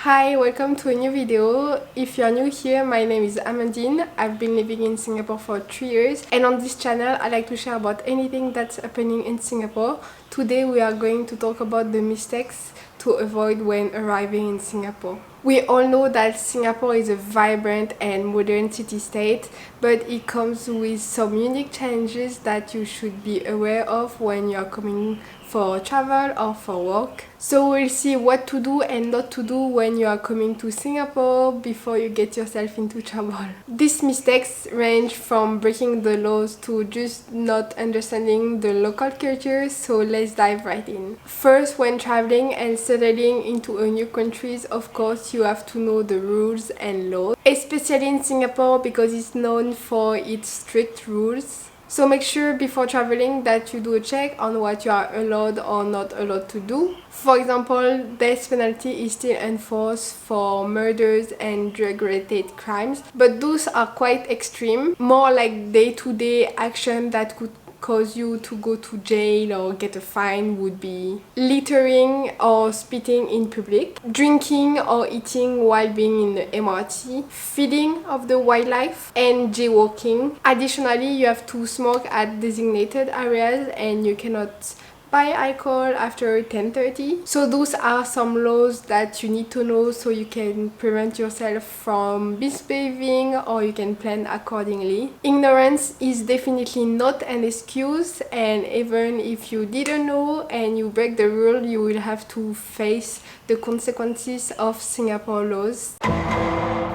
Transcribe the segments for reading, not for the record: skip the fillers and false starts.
Hi, welcome to a new video. If you are new here, my name is Amandine. I've been living in Singapore for 3 years, and on this channel I like to share about anything that's happening in Singapore. Today we are going to talk about the mistakes to avoid when arriving in Singapore. We all know that Singapore is a vibrant and modern city-state, but it comes with some unique challenges that you should be aware of when you are coming for travel or for work. So we'll see what to do and not to do when you are coming to Singapore before you get yourself into trouble. These mistakes range from breaking the laws to just not understanding the local culture, so let's dive right in. First, when traveling and settling into a new country, of course you have to know the rules and laws, especially in Singapore because it's known for its strict rules. So make sure before traveling that you do a check on what you are allowed or not allowed to do. For example, death penalty is still enforced for murders and drug-related crimes, but those are quite extreme, more like day-to-day action that could cause you to go to jail or get a fine would be littering or spitting in public, drinking or eating while being in the MRT, feeding of the wildlife, and jaywalking. Additionally, you have to smoke at designated areas and you cannot buy alcohol after 10:30. So those are some laws that you need to know so you can prevent yourself from misbehaving or you can plan accordingly. Ignorance is definitely not an excuse, and even if you didn't know and you break the rule, you will have to face the consequences of Singapore laws.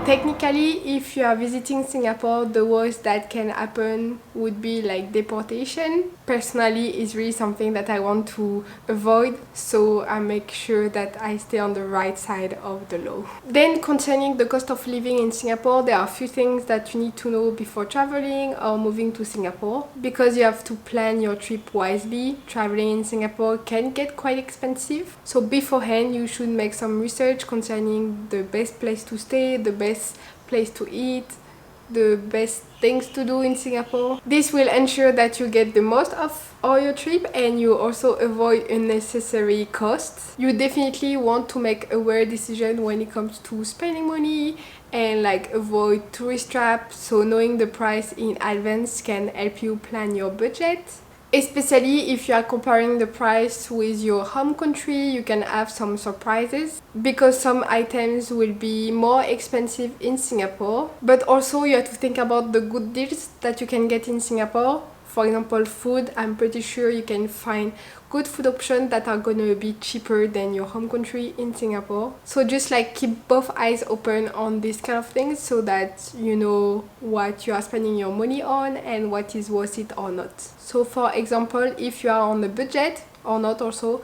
Technically, if you are visiting Singapore, the worst that can happen would be like deportation. Personally, it's really something that I want to avoid, so I make sure that I stay on the right side of the law. Then, concerning the cost of living in Singapore, there are a few things that you need to know before traveling or moving to Singapore, because you have to plan your trip wisely. Traveling in Singapore can get quite expensive, so beforehand you should make some research concerning the best place to stay, the best place to eat, the best things to do in Singapore. This will ensure that you get the most of all your trip and you also avoid unnecessary costs. You definitely want to make aware decision when it comes to spending money and like avoid tourist traps, so knowing the price in advance can help you plan your budget. Especially if you are comparing the price with your home country, you can have some surprises because some items will be more expensive in Singapore. But also you have to think about the good deals that you can get in Singapore. For example, food, I'm pretty sure you can find good food options that are gonna be cheaper than your home country in Singapore. So just like keep both eyes open on these kind of things so that you know what you are spending your money on and what is worth it or not. So for example, if you are on a budget or not also,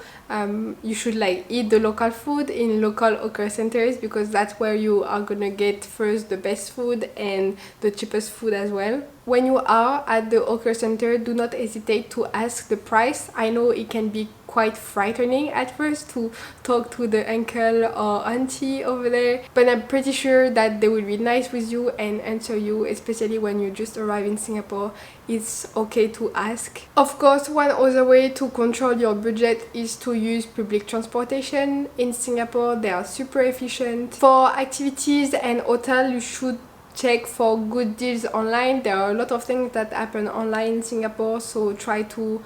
you should like eat the local food in local hawker centers because that's where you are gonna get first the best food and the cheapest food as well. When you are at the hawker center, do not hesitate to ask the price. I know it can be quite frightening at first to talk to the uncle or auntie over there, but I'm pretty sure that they will be nice with you and answer you, especially when you just arrive in Singapore. It's okay to ask. Of course, one other way to control your budget is to use public transportation. In Singapore, they are super efficient. For activities and hotel, you should check for good deals online. There are a lot of things that happen online in Singapore, so try to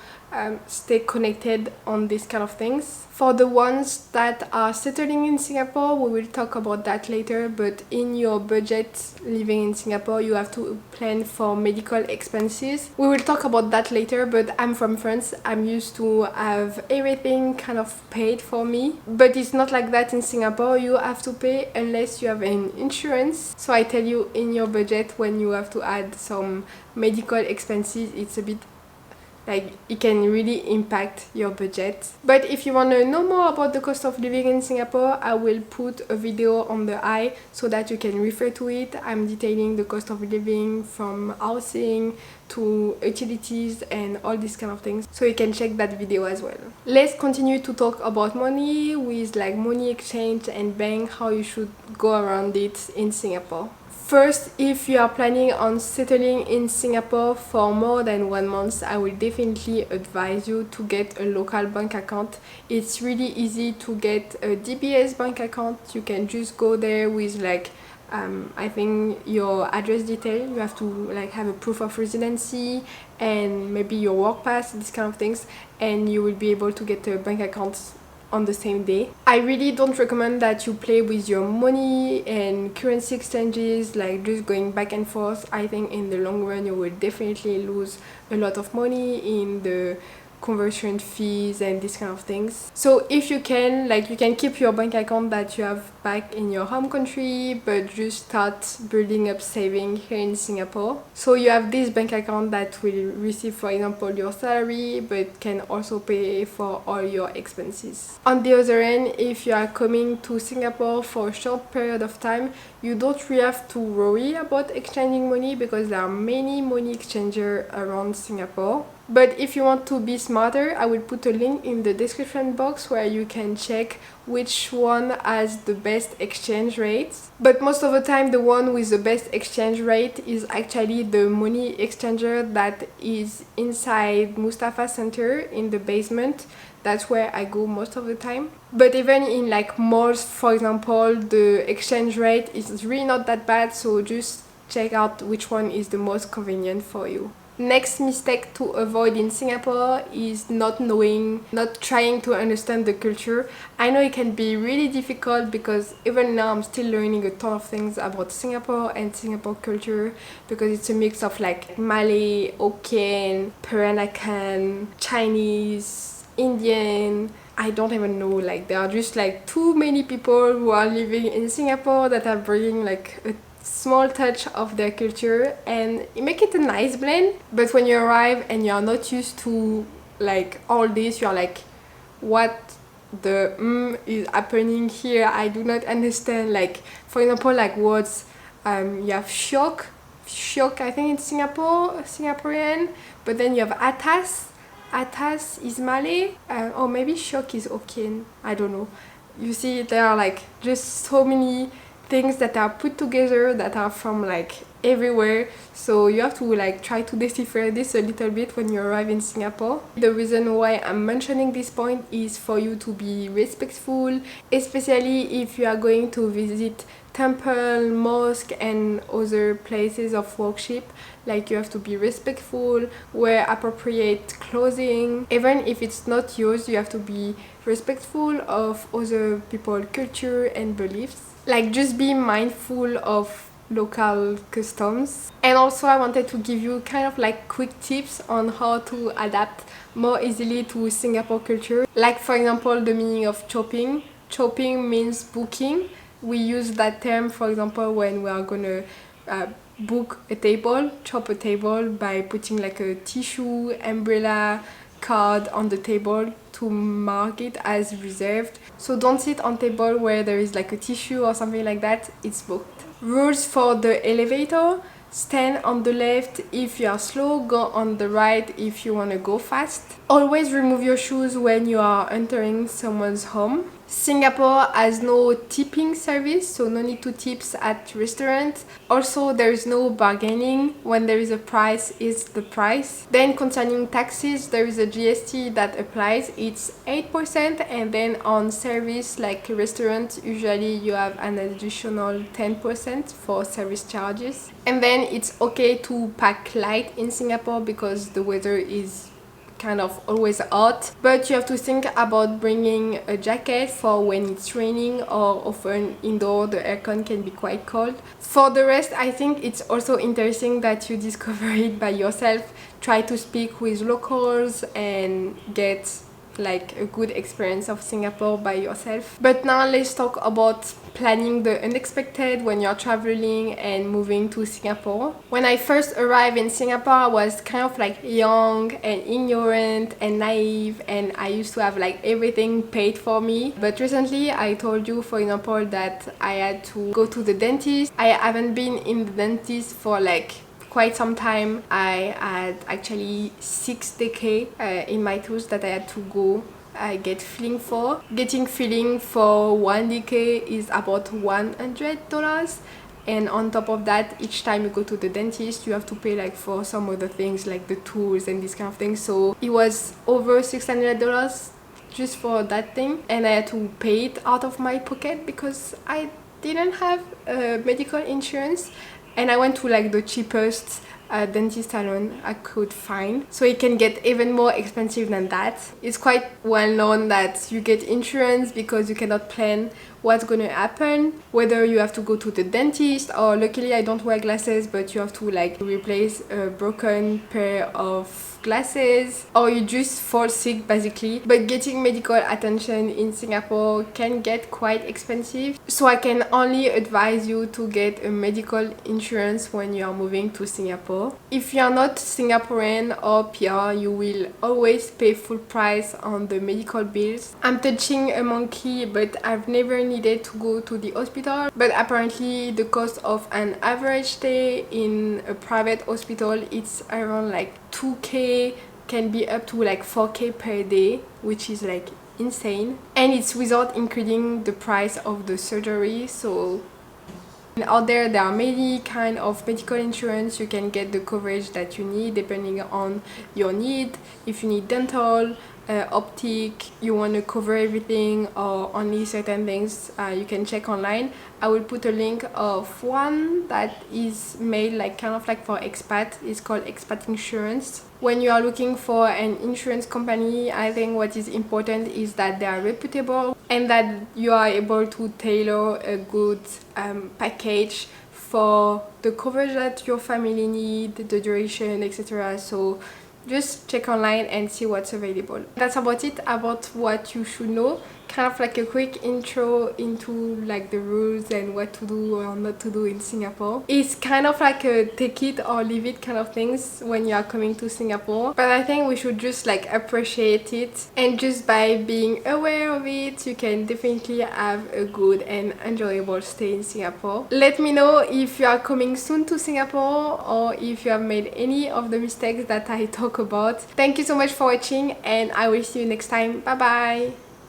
stay connected on these kind of things. For the ones that are settling in Singapore, we will talk about that later, but in your budget living in Singapore, you have to plan for medical expenses. We will talk about that later, but I'm from France. I'm used to have everything kind of paid for me, but it's not like that in Singapore. You have to pay unless you have an insurance. So I tell you, in your budget, when you have to add some medical expenses, it's a bit like it can really impact your budget. But if you want to know more about the cost of living in Singapore, I will put a video on the eye so that you can refer to it. I'm detailing the cost of living from housing to utilities and all these kind of things, so you can check that video as well. Let's continue to talk about money with like money exchange and bank, how you should go around it in Singapore. First, if you are planning on settling in Singapore for more than 1 month, I will definitely advise you to get a local bank account. It's really easy to get a DBS bank account. You can just go there with like I think your address detail. You have to like have a proof of residency and maybe your work pass, these kind of things, and you will be able to get a bank account on the same day. I really don't recommend that you play with your money and currency exchanges, like just going back and forth. I think in the long run you will definitely lose a lot of money in the conversion fees and these kind of things. So if you can, like, you can keep your bank account that you have back in your home country, but just start building up saving here in Singapore. So you have this bank account that will receive, for example, your salary, but can also pay for all your expenses. On the other end, if you are coming to Singapore for a short period of time, you don't really have to worry about exchanging money because there are many money exchangers around Singapore. But if you want to be smarter, I will put a link in the description box where you can check which one has the best exchange rates. But most of the time, the one with the best exchange rate is actually the money exchanger that is inside Mustafa Center in the basement. That's where I go most of the time. But even in like malls, for example, the exchange rate is really not that bad, so just check out which one is the most convenient for you. Next mistake to avoid in Singapore is not trying to understand the culture. I know it can be really difficult because even now I'm still learning a ton of things about Singapore and Singapore culture, because it's a mix of like Malay, Hokkien, Peranakan, Chinese, Indian. I don't even know, like there are just like too many people who are living in Singapore that are bringing like a small touch of their culture and make it a nice blend. But when you arrive and you're not used to like all this, you're like, what the is happening here? I do not understand. Like for example, like words, you have shock I think it's Singaporean, but then you have atas is Malay, or maybe shock is Hokkien, I don't know. You see, there are like just so many things that are put together that are from like everywhere, so you have to like try to decipher this a little bit when you arrive in Singapore. The reason why I'm mentioning this point is for you to be respectful, especially if you are going to visit temple, mosque and other places of worship. Like you have to be respectful, wear appropriate clothing. Even if it's not yours, you have to be respectful of other people's culture and beliefs. Like just be mindful of local customs. And also I wanted to give you kind of like quick tips on how to adapt more easily to Singapore culture. Like for example, the meaning of chopping. Chopping means booking. We use that term, for example, when we are gonna book a table, chop a table by putting like a tissue, umbrella, card on the table to mark it as reserved. So don't sit on table where there is like a tissue or something like that, it's booked. Rules for the elevator: stand on the left if you are slow, go on the right if you want to go fast. Always remove your shoes when you are entering someone's home. Singapore has no tipping service, so no need to tips at restaurants. Also, there is no bargaining. When there is a price, it's the price. Then concerning taxes, there is a GST that applies. It's 8%, and then on service like restaurants, usually you have an additional 10% for service charges. And then it's okay to pack light in Singapore because the weather is kind of always hot, but you have to think about bringing a jacket for when it's raining, or often indoor the aircon can be quite cold. For the rest, I think it's also interesting that you discover it by yourself. Try to speak with locals and get like a good experience of Singapore by yourself. But now let's talk about planning the unexpected when you're traveling and moving to Singapore. When I first arrived in Singapore, I was kind of like young and ignorant and naive, and I used to have like everything paid for me. But recently I told you, for example, that I had to go to the dentist. I haven't been in the dentist for like quite some time. I had actually 6 decay in my tooth that I had to go get filling for. Getting filling for 1 decay is about $100, and on top of that, each time you go to the dentist you have to pay like for some other things like the tools and this kind of thing. So it was over $600 just for that thing, and I had to pay it out of my pocket because I didn't have medical insurance, and I went to like the cheapest dentist salon I could find. So it can get even more expensive than that. It's quite well known that you get insurance because you cannot plan what's gonna happen, whether you have to go to the dentist, or luckily I don't wear glasses, but you have to like replace a broken pair of glasses, or you just fall sick basically. But getting medical attention in Singapore can get quite expensive, so I can only advise you to get a medical insurance when you are moving to Singapore. If you are not Singaporean or PR, you will always pay full price on the medical bills. I'm touching a monkey, but I've never needed to go to the hospital, but apparently the cost of an average stay in a private hospital, it's around like 2k, can be up to like 4k per day, which is like insane, and it's without including the price of the surgery. So out there are many kind of medical insurance. You can get the coverage that you need depending on your need. If you need dental, optic, you want to cover everything or only certain things, you can check online. I will put a link of one that is made like kind of like for expat. It's called Expat Insurance. When you are looking for an insurance company, I think what is important is that they are reputable and that you are able to tailor a good package for the coverage that your family need, the duration, etc. So just check online and see what's available. That's about it about what you should know. Kind of like a quick intro into like the rules and what to do or not to do in Singapore. It's kind of like a take it or leave it kind of things when you are coming to Singapore, but I think we should just like appreciate it, and just by being aware of it you can definitely have a good and enjoyable stay in Singapore. Let me know if you are coming soon to Singapore or if you have made any of the mistakes that I talk about. Thank you so much for watching, and I will see you next time. Bye bye.